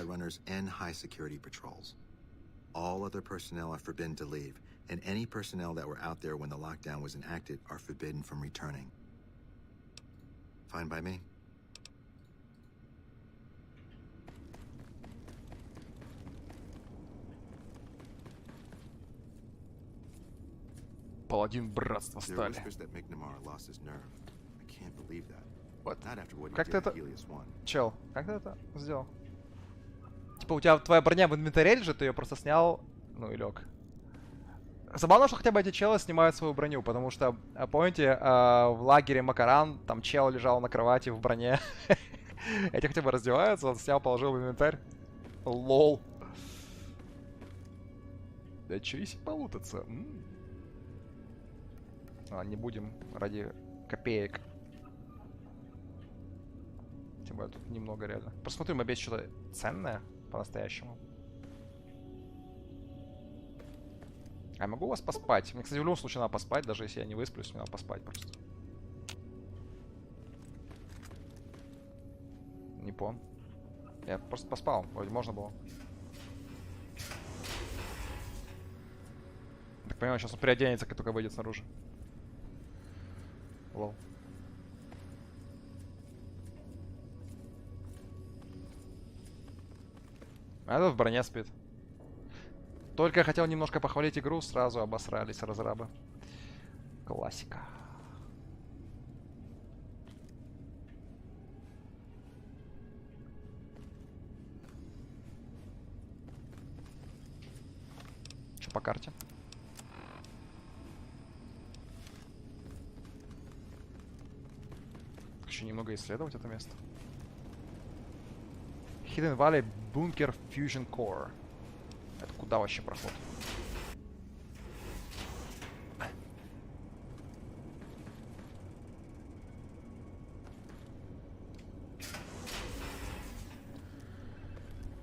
supply runners and high security patrols. All other personnel are forbidden to leave, and any personnel that were out there when the lockdown was enacted are forbidden from returning. Fine by me. Паладин братства стали. Вот. Как ты это... Чел, как ты это сделал? Типа у тебя твоя броня в инвентаре лежит, ты ее просто снял, ну и лег. Забавно, что хотя бы эти челы снимают свою броню, потому что, помните, в лагере Макаран там чел лежал на кровати в броне. Эти хотя бы раздеваются, он снял, положил в инвентарь. Лол. Да че если полутаться? Не будем ради копеек. Тем более тут немного реально. Посмотрим, опять что-то ценное по-настоящему. А я могу вас поспать? Мне, кстати, в любом случае надо поспать, даже если я не высплюсь, мне надо поспать просто. Не понял. Я просто поспал, вроде можно было. Так понимаю, сейчас он переоденется, как только выйдет снаружи. Лол. А этот в броне спит. Только хотел немножко похвалить игру, сразу обосрались разрабы. Классика. Что по карте? Еще немного исследовать это место. Hidden Valley Bunker Fusion Core. Это куда вообще проход?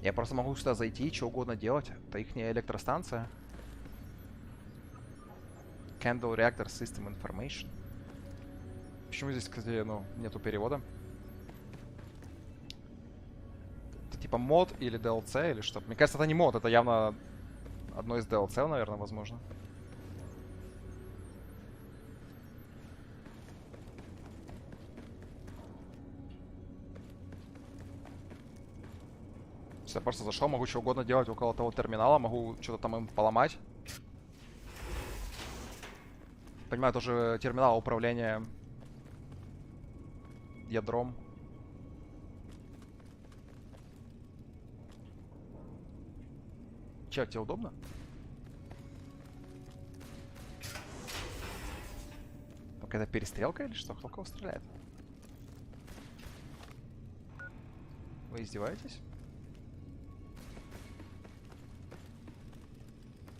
Я просто могу сюда зайти и что угодно делать. Это их электростанция. Candle Reactor System Information. Почему здесь, кстати, ну, нету перевода? Это типа мод или DLC или что? Мне кажется, это не мод, это явно одно из DLC, наверное, возможно. Я просто зашел, могу что угодно делать около того терминала, могу что-то там им поломать. Понимаю, тоже терминал управления ядром. Че, тебе удобно? Какая-то перестрелка или что? Кто кого стреляет? Вы издеваетесь?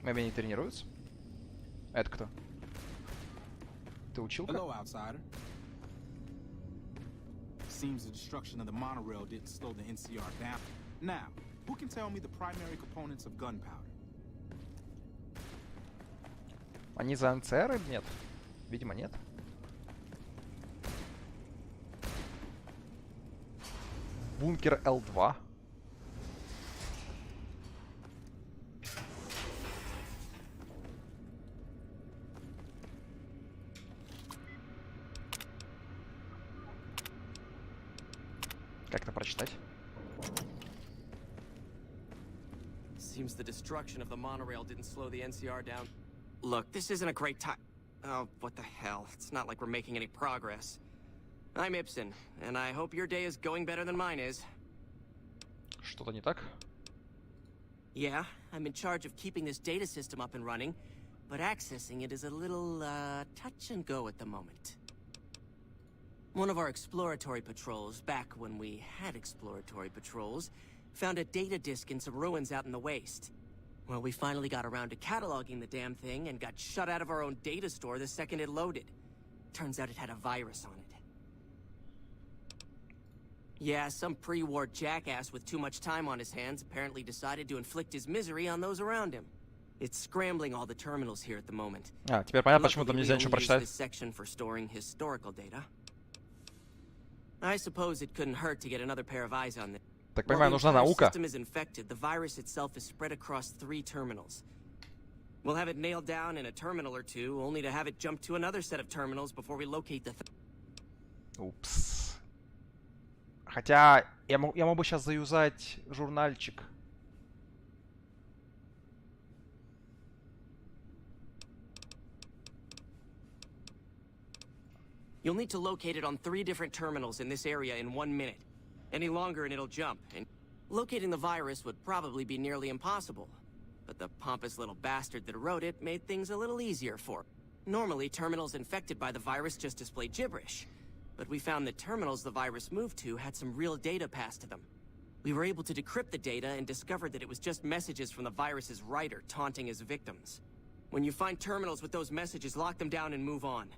Мэби не тренируются? Это кто? Ты училка? Hello, outsider. Seems the destruction of the monorail didn't slow the NCR down. Now, who can tell me the primary components of gunpowder? Они за НЦР? Нет. Видимо, нет. Бункер Л2. Как это прочитать? Seems the destruction of the monorail didn't slow the NCR down. Look, this isn't a great time. Oh, what the hell? It's not like we're making any progress. I'm Ibsen, and I hope your day is going better than mine is. Что-то не так? Yeah, I'm in charge of keeping this data system up and running, but accessing it is a little, touch and go at the moment. One of our exploratory patrols, back when we had exploratory patrols, found a data disk in some ruins out in the waste. Well, we finally got around to cataloging the damn thing and got shut out of our own data store the second it loaded. Turns out it had a virus on it. Yeah, some pre-war jackass with too much time on his hands apparently decided to inflict his misery on those around him. It's scrambling all the terminals here at the moment. А, теперь понятно, почему там нельзя ничего прочитать. This section for storing historical data. I suppose it couldn't hurt to get another pair of eyes on this. Так понимаю, нужна наука. System is infected. The virus itself is spread across 3 terminals. We'll have it nailed down in a terminal or 2, only to have it jump to another set of terminals before we locate the. Упс. Хотя я мог бы сейчас заюзать журнальчик. You'll need to locate it on 3 different terminals in this area in 1 minute. Any longer and it'll jump, and locating the virus would probably be nearly impossible. But the pompous little bastard that wrote it made things a little easier for it. Normally, terminals infected by the virus just display gibberish. But we found that terminals the virus moved to had some real data passed to them. We were able to decrypt the data and discovered that it was just messages from the virus's writer taunting his victims. When you find terminals with those messages, lock them down and move on.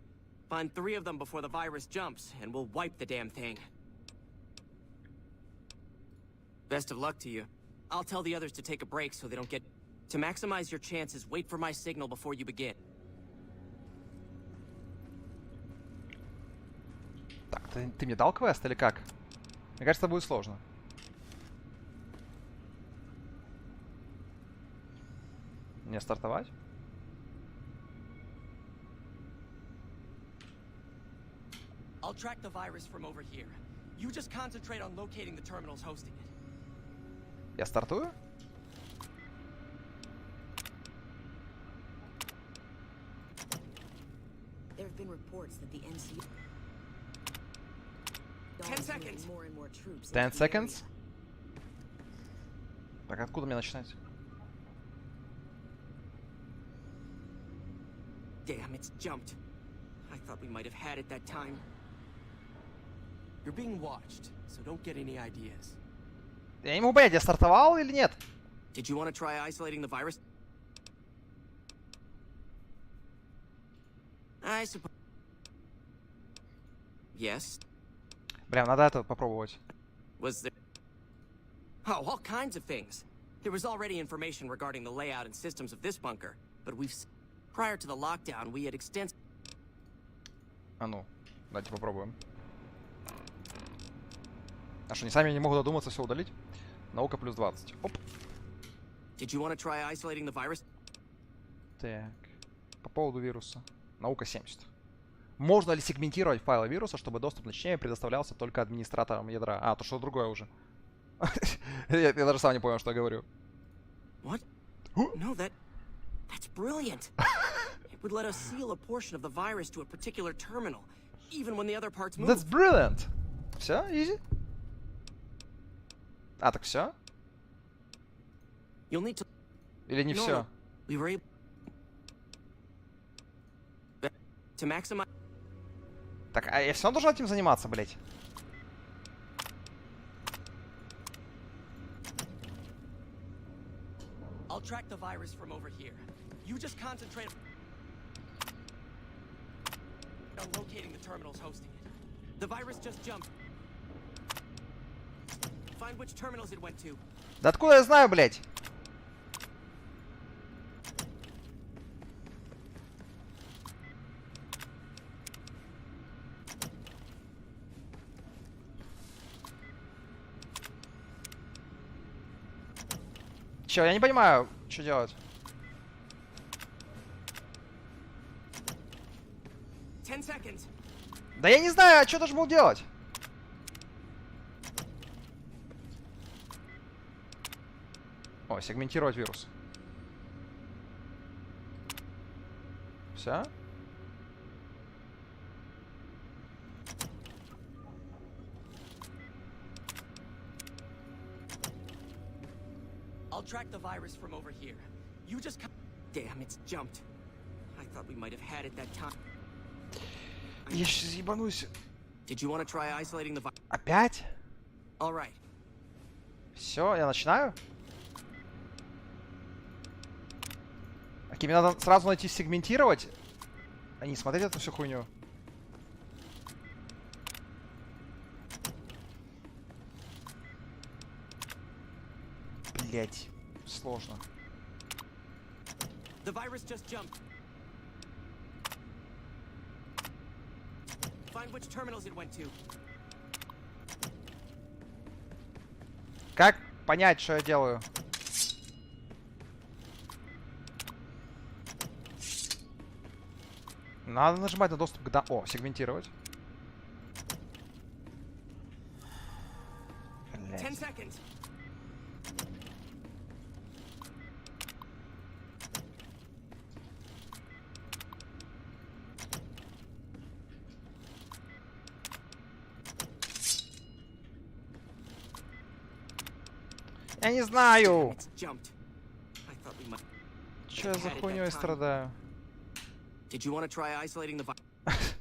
Find 3 of them before the virus jumps, and we'll wipe the damn thing. Best of luck to you. I'll tell the others to take a break so they don't get... To maximize your chances, wait for my signal before you begin. Так, ты мне дал квест или как? Мне кажется, это будет сложно. Мне стартовать? I'll track the virus from over here. You just concentrate on locating the terminals hosting it. Я стартую? There have been reports that the NC 10 seconds. more and more troops 10 into the seconds? area. Так, откуда мне начинать? Damn, it's jumped. I thought we might have had it that time. You're being watched, so don't get any ideas. Я не могу понять, я стартовал или нет? Did you want to try isolating the virus? I suppose. Yes. Прям надо это попробовать. Was there? Oh, all kinds of things. There was already information regarding the layout and systems of this bunker, but prior to the lockdown, we had extensive. А ну, давайте попробуем. А что, они сами не могут додуматься все удалить? Наука плюс 20. Оп. Did you want to try isolating the virus? Так. По поводу вируса. Наука 70. Можно ли сегментировать файлы вируса, чтобы доступ к лечению предоставлялся только администраторам ядра? А, то что другое уже. я даже сам не понял, что я говорю. What? No, that's brilliant. It would let us seal a portion of the virus to a particular terminal, even when the other parts move. That's brilliant. Все, easy. А, так все? You'll need to. Или не все? We were able to maximize. Так, а я все равно должен этим заниматься, блять? I'll track the virus from over here. You just concentrate on locating the terminals hosting it. The virus just jumped. Find which terminals it went to. Да откуда я знаю, блять? Чё, я не понимаю, что делать. 10 seconds. Да я не знаю, а что должен был делать? О, сегментировать вирус. Все? I'll track the virus from over here. You just. Damn, it's jumped. I thought we might have had it that time. Я сейчас ебанусь. Did you want to try isolating the virus? Опять? All right. Все, я начинаю? Окей, мне надо сразу найти сегментировать, а не смотреть эту всю хуйню. Блять, сложно. The virus just jumped. Find which terminals it went to. Как понять, что я делаю? Надо нажимать на доступ к... О, сегментировать. 10 seconds. Я не знаю. It's jumped. I thought we might. Че я за хуйней страдаю? Did you want to try isolating the virus?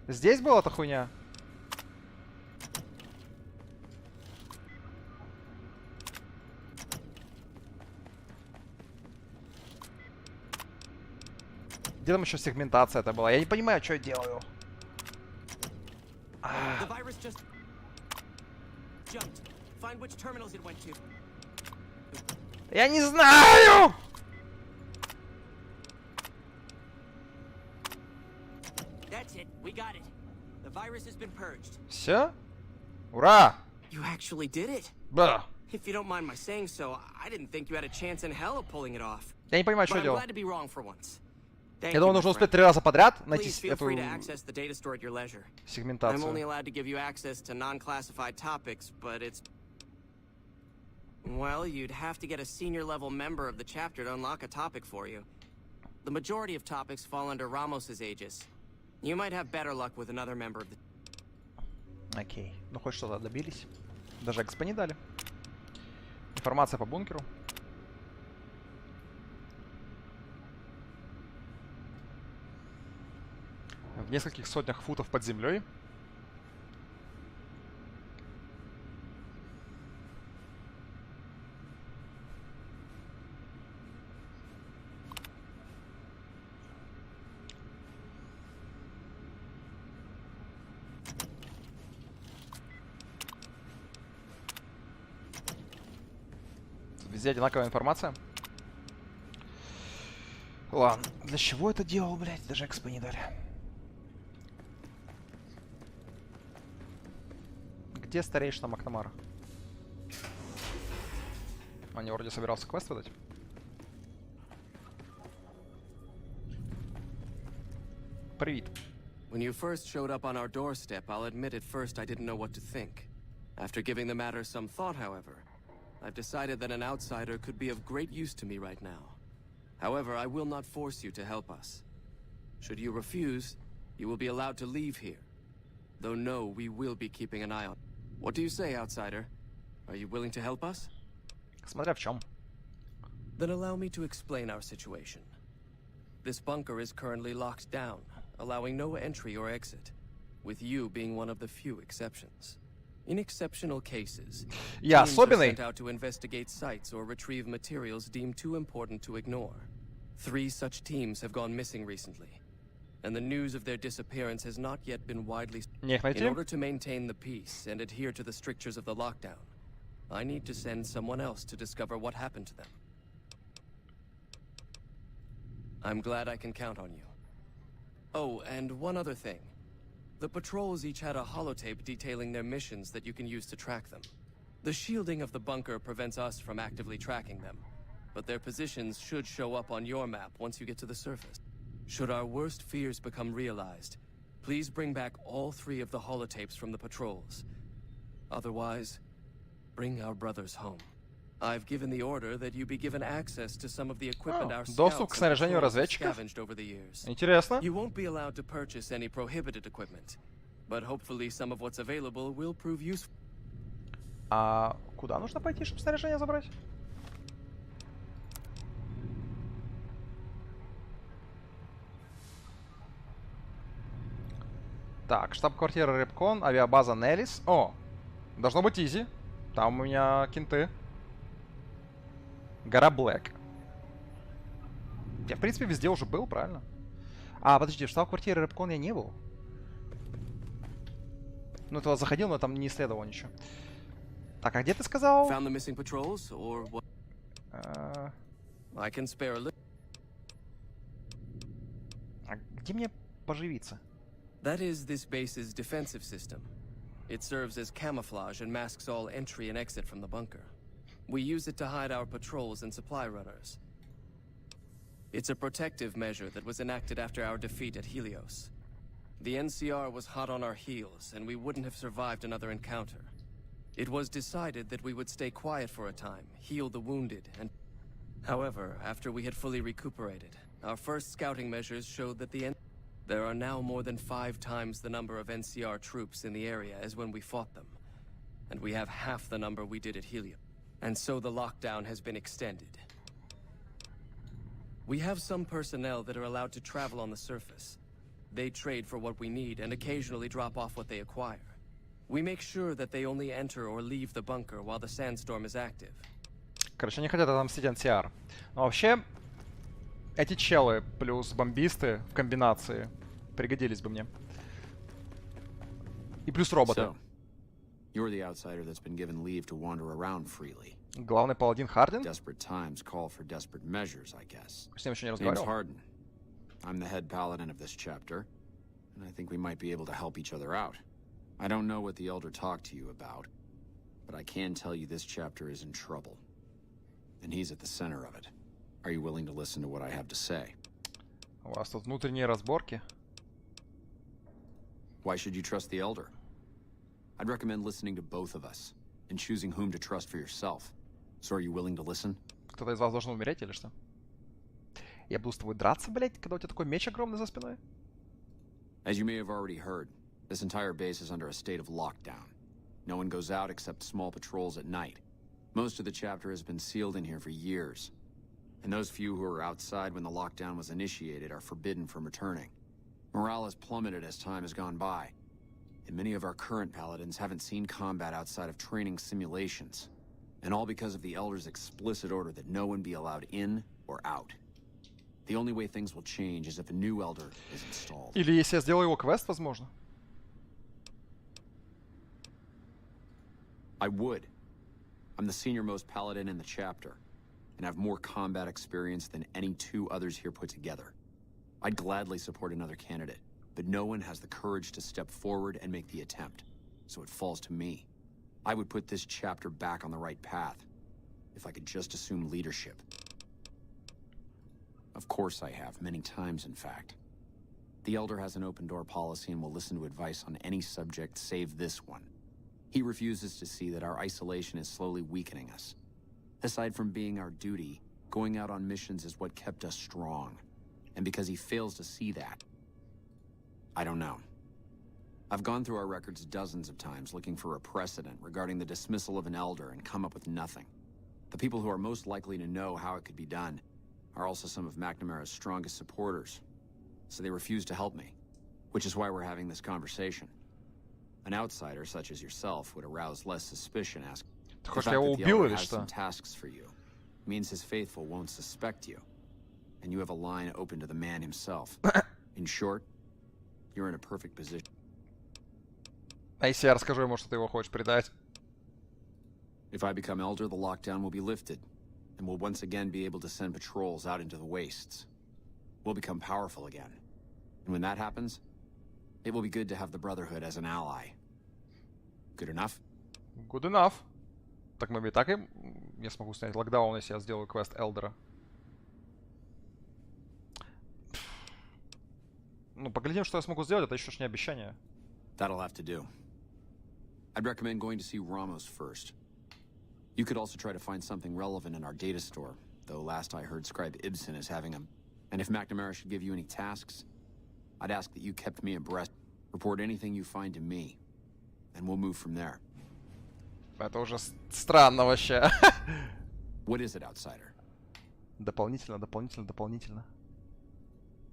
Здесь была эта хуйня? Где там еще сегментация это была? Я не понимаю, что я делаю. The virus just jumped. Find which terminals it went to. Я не знаю! That's it. We got it. The virus has been purged. Все? Ура! You actually did it. Да. If you don't mind my saying so, I didn't think you had a chance in hell of pulling it off. Я не понимаю, But что I'm делать. glad to be wrong for once. Thank Я you, думаю, my нужно friend. успеть 3 раза подряд найти Please feel эту free to access the data store at your leisure. I'm only сегментацию. allowed to give you access to non-classified topics, but it's... Well, you'd have to get a senior-level member of the chapter to unlock a topic for you. The majority of topics fall under Ramos's aegis. You might have better luck with another member of the... Окей. Ну хоть что-то добились. Даже экспо не дали. Информация по бункеру. В нескольких сотнях футов под землей. Везде одинаковая информация. Ладно, для чего это делал, блядь? Даже экспо не дали. Где старейшина Макнамара? Они вроде собирался квест выдать. Привет. When you first showed up on our doorstep, I'll admit at first I didn't know what to think. After giving the matter some thought, however, I've decided that an outsider could be of great use to me right now. However, I will not force you to help us. Should you refuse, you will be allowed to leave here. Though no, we will be keeping an eye on. What do you say, outsider? Are you willing to help us? Смотря в чем. Then allow me to explain our situation. This bunker is currently locked down, allowing no entry or exit, with you being one of the few exceptions. In exceptional cases, Я teams are особенный. sent out to investigate sites or retrieve materials deemed too important to ignore. 3 such teams have gone missing recently, and the news of their disappearance has not yet been widely... Мне их найти? In order to maintain the peace and adhere to the strictures of the lockdown, I need to send someone else to discover what happened to them. I'm glad I can count on you. Oh, and one other thing. The patrols each had a holotape detailing their missions that you can use to track them. The shielding of the bunker prevents us from actively tracking them, but their positions should show up on your map once you get to the surface. Should our worst fears become realized, please bring back all 3 of the holotapes from the patrols. Otherwise, bring our brothers home. I've given the order that you be given access to some of the equipment our доступ к scouts and снаряжению patrols have разведчиков? scavenged over the years. Интересно. You won't be allowed to purchase any prohibited equipment, but hopefully some of what's available will prove useful. А куда нужно пойти, чтобы снаряжение забрать? Так, штаб-квартира Репкон, авиабаза Неллис. О, должно быть изи. Там у меня кенты. Гора Блэк. Я, в принципе, везде уже был, правильно? А, подожди, в штаб-квартире Репкон я не был. Ну, туда заходил, но там не исследовал ничего. Так, а где ты сказал? Found the missing patrols, or what? I can spare a little. А где мне поживиться? That is this base's defensive system. It serves as camouflage and masks all entry and exit from the bunker. We use it to hide our patrols and supply runners. It's a protective measure that was enacted after our defeat at Helios. The NCR was hot on our heels, and we wouldn't have survived another encounter. It was decided that we would stay quiet for a time, heal the wounded, and... However, after we had fully recuperated, our first scouting measures showed that there are now more than 5 times the number of NCR troops in the area as when we fought them. And we have half the number we did at Helios. And so the lockdown has been extended. We have some personnel that are allowed to travel on the surface. They trade for what we need and occasionally drop off what they acquire. We make sure that they only enter or leave the bunker while the sandstorm is active. Короче, они хотят отомстить NCR. Но вообще, эти челы плюс бомбисты в комбинации пригодились бы мне. И плюс роботы. So, you're the outsider that's been given leave to wander around freely. Главный паладин Хардин? Desperate times call for desperate measures, I guess. С ним еще не Name's разговаривал. Hardin. I'm the head paladin of this chapter, and I think we might be able to help each other out. I don't know what the Elder talked to you about, but I can tell you this chapter is in trouble. And he's at the center of it. Are you willing to listen to what I have to say? У вас тут внутренние разборки. Why should you trust the Elder? I'd recommend listening to both of us, and choosing whom to trust for yourself. So are you willing to listen? Кто-то из вас должен умереть или что? Я буду с тобой драться, блять, когда у тебя такой меч огромный за спиной? As you may have already heard, this entire base is under a state of lockdown. No one goes out except small patrols at night. Most of the chapter has been sealed in here for years. And those few who were outside when the lockdown was initiated are forbidden from returning. Morale has plummeted as time has gone by. And many of our current paladins haven't seen combat outside of training simulations. And all because of the Elder's explicit order that no one be allowed in or out. The only way things will change is if a new Elder is installed. Или если я сделаю его квест, возможно. I would. I'm the senior-most paladin in the chapter, and have more combat experience than any 2 others here put together. I'd gladly support another candidate, but no one has the courage to step forward and make the attempt, so it falls to me. I would put this chapter back on the right path, if I could just assume leadership. Of course I have, many times in fact. The Elder has an open-door policy and will listen to advice on any subject save this one. He refuses to see that our isolation is slowly weakening us. Aside from being our duty, going out on missions is what kept us strong. And because he fails to see that, I don't know. I've gone through our records dozens of times looking for a precedent regarding the dismissal of an Elder and come up with nothing. The people who are most likely to know how it could be done are also some of McNamara's strongest supporters. So they refuse to help me, which is why we're having this conversation. An outsider such as yourself would arouse less suspicion. The fact that the Elder has some tasks for you means his faithful won't suspect you, and you have a line open to the man himself. In short, you're in a perfect position. А если я расскажу ему, что ты его хочешь предать? If I become Elder, the lockdown will be lifted, and we'll once again be able to send patrols out into the wastes. We'll become powerful again. And when that happens, it will be good to have the Brotherhood as an ally. Good enough? Good enough. Так мы и так и... Я смогу снять локдаун, если я сделаю квест Элдера. Ну, поглядим, что я смогу сделать, это еще ж не обещание. That'll have to do. I'd recommend going to see Ramos first. You could also try to find something relevant in our data store, though last I heard Scribe Ibsen is having a... And if McNamara should give you any tasks, I'd ask that you kept me abreast. Report anything you find to me, and we'll move from there. Это уже странно вообще. What is it, outsider? Дополнительно.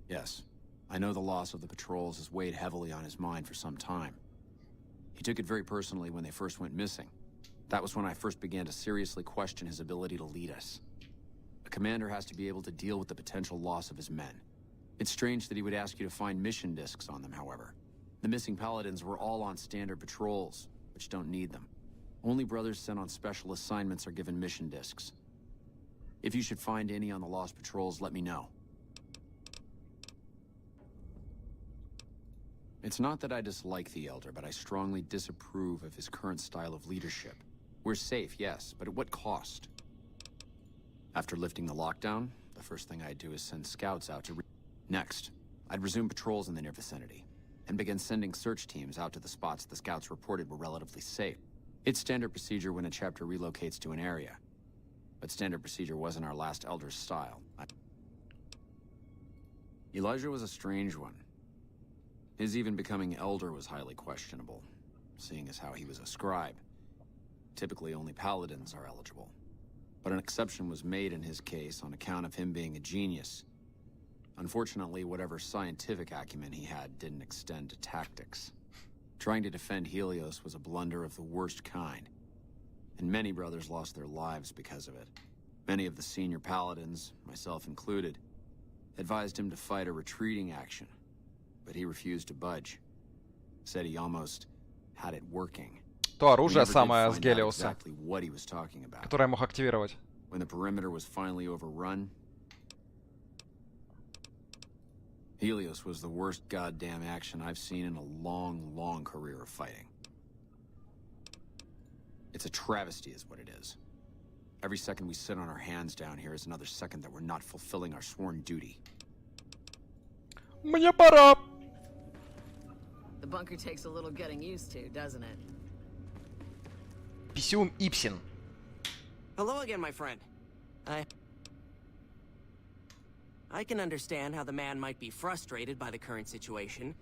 Yes, I know the loss of the patrols has weighed heavily on his mind for some time. He took it very personally when they first went missing. That was when I first began to seriously question his ability to lead us. A commander has to be able to deal with the potential loss of his men. It's strange that he would ask you to find mission discs on them, however. The missing paladins were all on standard patrols, which don't need them. Only brothers sent on special assignments are given mission discs. If you should find any on the lost patrols, let me know. It's not that I dislike the Elder, but I strongly disapprove of his current style of leadership. We're safe, yes, but at what cost? After lifting the lockdown, the first thing I'd do is send scouts out to Next, I'd resume patrols in the near vicinity, and begin sending search teams out to the spots the scouts reported were relatively safe. It's standard procedure when a chapter relocates to an area, but standard procedure wasn't our last Elder's style. Elijah was a strange one. His even becoming Elder was highly questionable, seeing as how he was a scribe. Typically, only paladins are eligible. But an exception was made in his case on account of him being a genius. Unfortunately, whatever scientific acumen he had didn't extend to tactics. Trying to defend Helios was a blunder of the worst kind, and many brothers lost their lives because of it. Many of the senior paladins, myself included, advised him to fight a retreating action, but he refused to budge. Said he almost had it working. То оружие самое с Гелиоса, exactly what he was talking about. которое мог активировать. When the perimeter was finally overrun, Helios was the worst goddamn action I've seen in a long, long career of fighting. It's a travesty is what it is. Every second we sit on our hands down here is another second that we're not fulfilling our sworn duty. Мне пора. The bunker takes a little getting used to, doesn't it? Писюн Ипсин. Hello again, my friend. I can understand how the man might be frustrated by the current situation.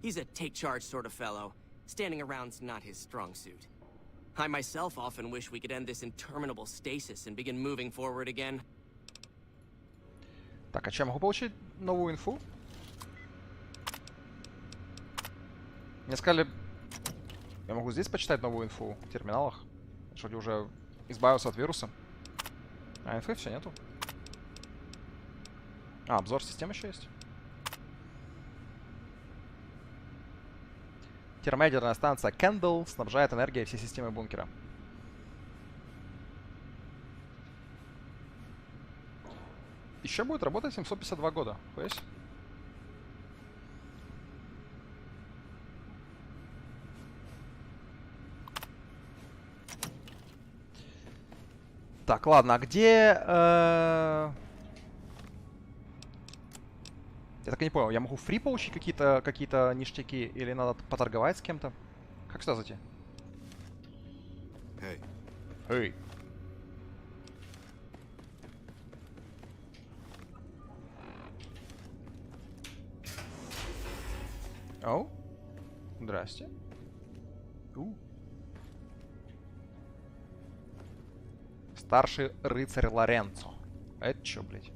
He's a take-charge sort of fellow. Standing around's not his strong suit. I myself often wish we could end this interminable stasis and begin moving forward again. Так, а что, я могу получить новую инфу? Мне сказали, я могу здесь почитать новую инфу в терминалах. Что ли уже избавился от вируса? А инфы все нету. А, обзор систем еще есть. Термоядерная станция Кендалл снабжает энергией все системы бункера. Еще будет работать 752 года. Хуясь. Так, ладно, а где... Я так и не понял, я могу фри получить какие-то ништяки или надо поторговать с кем-то? Как сюда зайти? Hey. Эй. Оу. Здрасте. Старший рыцарь Лоренцо. Это чё, блядь?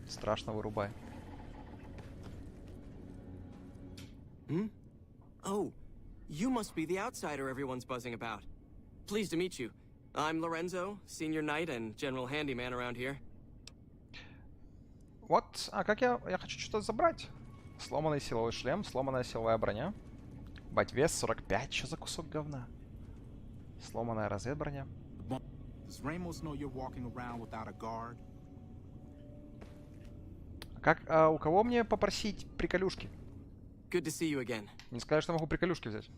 Страшно вырубай. Hmm? Oh, you must be the outsider everyone's buzzing about. Pleased to meet you. I'm Lorenzo, senior knight and general handyman around here. Вот, а как я хочу что-то забрать. Сломанный силовой шлем, сломанная силовая броня. Бать, вес 45, что за кусок говна? Сломанная разведброня. Does Ramos know you're walking around without a guard? Как, у кого мне попросить приколюшки? Good to see you again. Не сказать, что могу приколюшки взять.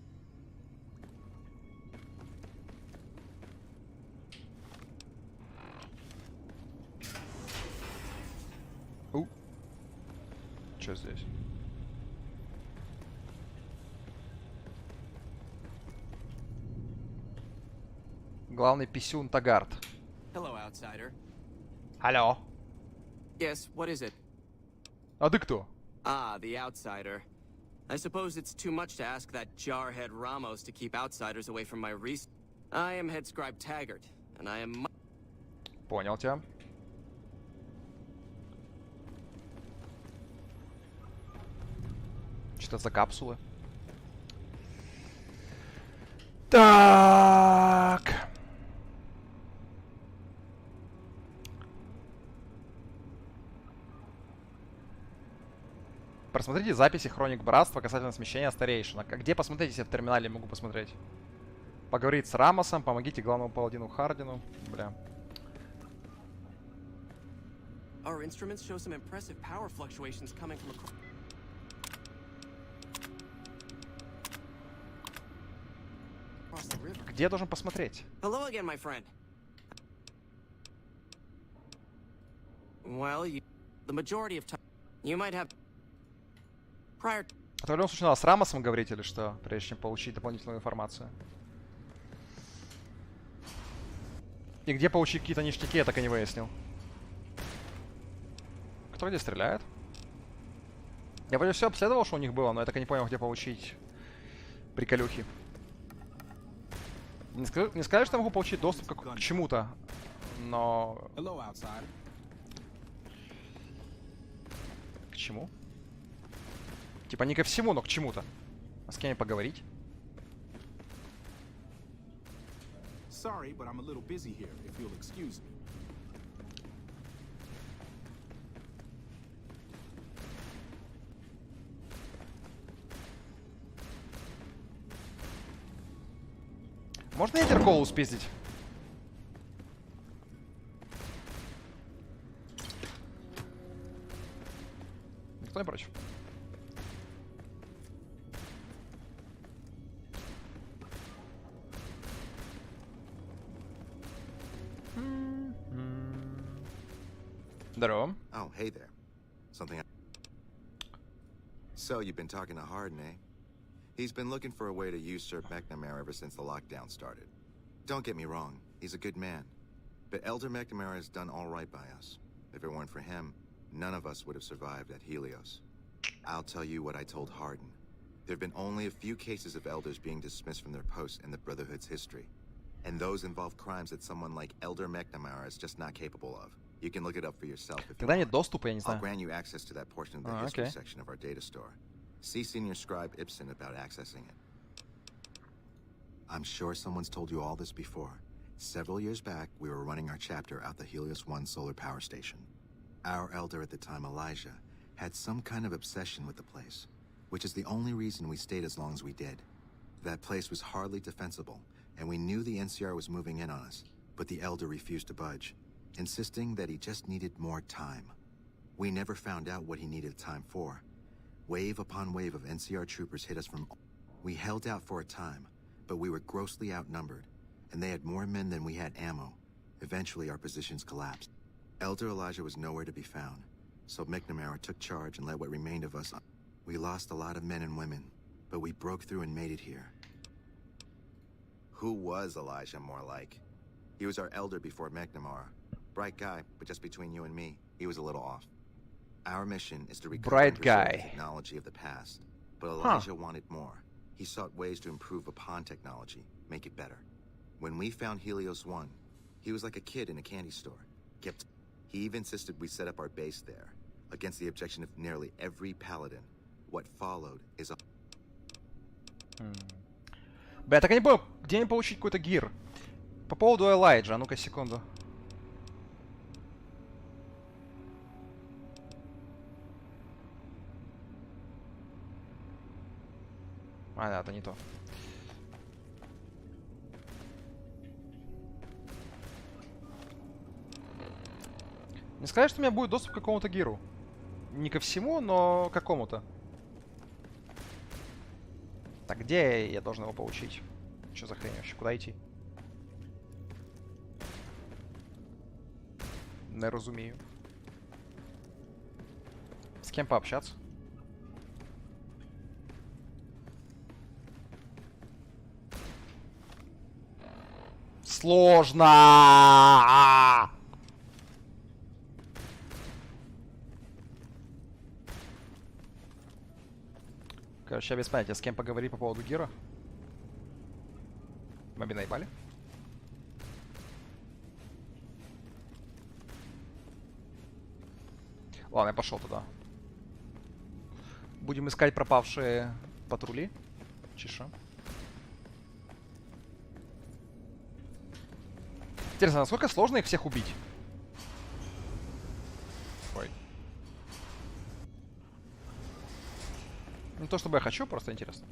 Что здесь? Главный писюн Тагард. Hello, outsider. Алло. Yes, what is it? А ты кто? Ah, the outsider. I suppose it's too much to ask that jarhead Ramos to keep outsiders away from my I am head scribe Taggart, and I am... Понял тебя. Что за капсулы? Так. Просмотрите записи Хроник Братства касательно смещения старейшин. А где посмотреть, если в терминале могу посмотреть? Поговорить с Рамосом, помогите главному паладину Хардину. Бля. Our instruments show some impressive power fluctuations coming from across. Где я должен посмотреть? Hello again, my friend. Well, the majority of time, you might have prior. А то в любом случае надо с Рамосом говорить или что, прежде чем получить дополнительную информацию. И где получить какие-то ништяки, я так и не выяснил. Кто где стреляет? Я вроде все обследовал, что у них было, но я так и не понял, где получить приколюхи. Не сказали, что я могу получить доступ к чему-то, но... К чему? Типа не ко всему, но к чему-то. А с кем поговорить? Sorry, but I'm a little busy here, if you'll excuse me. Можно я Дерколу спиздить? Никто не против. Здорово. Oh, hey there. Something. So you've been talking to Harden, eh? He's been looking for a way to usurp McNamara ever since the lockdown started. Don't get me wrong, he's a good man. But Elder McNamara has done all right by us. If it weren't for him, none of us would have survived at Helios. I'll tell you what I told Harden. There have been only a few cases of elders being dismissed from their posts in the Brotherhood's history. And those involve crimes that someone like Elder McNamara is just not capable of. You can look it up for yourself if you Тогда нет want. доступа, я не I'll знаю. grant you access to that portion of the history section of our data store. See Senior Scribe Ibsen about accessing it. I'm sure someone's told you all this before. Several years back, we were running our chapter out the Helios 1 solar power station. Our elder at the time, Elijah, had some kind of obsession with the place, which is the only reason we stayed as long as we did. That place was hardly defensible, and we knew the NCR was moving in on us, but the elder refused to budge, insisting that he just needed more time. We never found out what he needed time for. Wave upon wave of NCR troopers hit us from... We held out for a time, but we were grossly outnumbered, and they had more men than we had ammo. Eventually, our positions collapsed. Elder Elijah was nowhere to be found, so McNamara took charge and led what remained of us. We lost a lot of men and women, but we broke through and made it here. Who was Elijah, more like? He was our elder before McNamara. Bright guy, but just between you and me, he was a little off. Our mission is to recover and preserve the technology of the past, but Elijah wanted more. He sought ways to improve upon technology, make it better. When we found Helios 1, he was like a kid in a candy store. He even insisted we set up our base there, against the objection of nearly every paladin. What followed is a... Бля, я так и не понял, где мне получить какой-то гир? По поводу Элайджа, а ну-ка, секунду. А, да, это не то. Не сказать, что у меня будет доступ к какому-то гиру. Не ко всему, но к какому-то. Так, где я должен его получить? Что за хрень вообще? Куда идти? Не разумею. С кем пообщаться? Сложно! Короче, я без понятия, с кем поговорить по поводу гира. Моби наебали? Ладно, я пошел туда. Будем искать пропавшие патрули. Чеша. Интересно, насколько сложно их всех убить? Ой. Не то чтобы я хочу, просто интересно.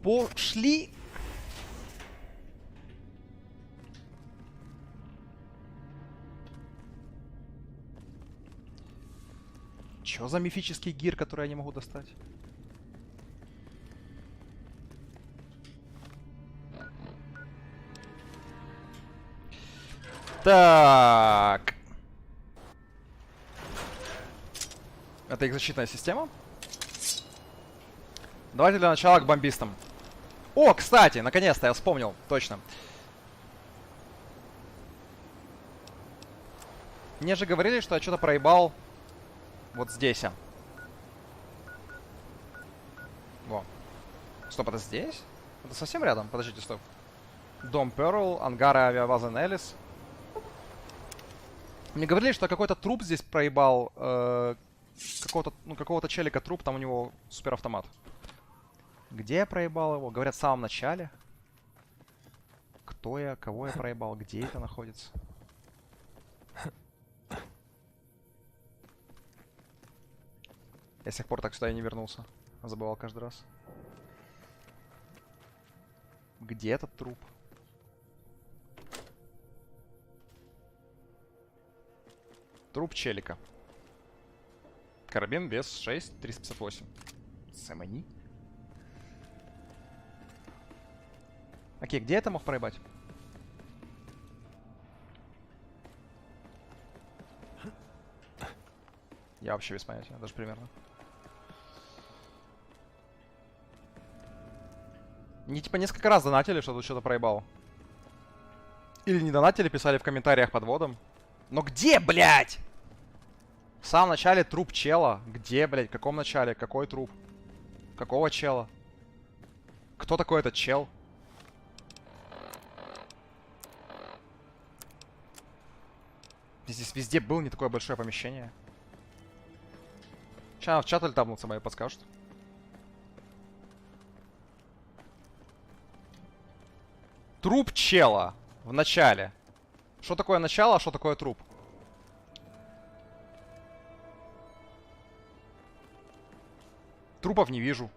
Пошли. Чё за мифический гир, который я не могу достать? Так. Это их защитная система. Давайте для начала к бомбистам. О, кстати, наконец-то я вспомнил. Точно. Мне же говорили, что я что-то проебал вот здесь. Во. Стоп, это здесь? Это совсем рядом? Подождите, стоп. Дом Перл, ангары авиабазы Неллис. Мне говорили, что какой-то труп здесь проебал. Какого-то челика труп, там у него суперавтомат. Где я проебал его? Говорят, в самом начале. Кто я? Кого я проебал? Где это находится? Я с тех пор так сюда и не вернулся. Забывал каждый раз. Где этот труп? Труп челика. Карабин, вес 6, 358. Сэмэни. Окей, где это мог проебать? Я вообще без понятия, даже примерно. Не типа несколько раз донатили, что тут что-то проебал. Или не донатили, писали в комментариях под водом. Но где, блядь? В самом начале труп чела. Где, блядь? В каком начале? Какой труп? Какого чела? Кто такой этот чел? Здесь везде было не такое большое помещение. Сейчас в чат или таблица моя подскажут. Труп чела в начале. Что такое начало, а что такое труп? Трупов не вижу.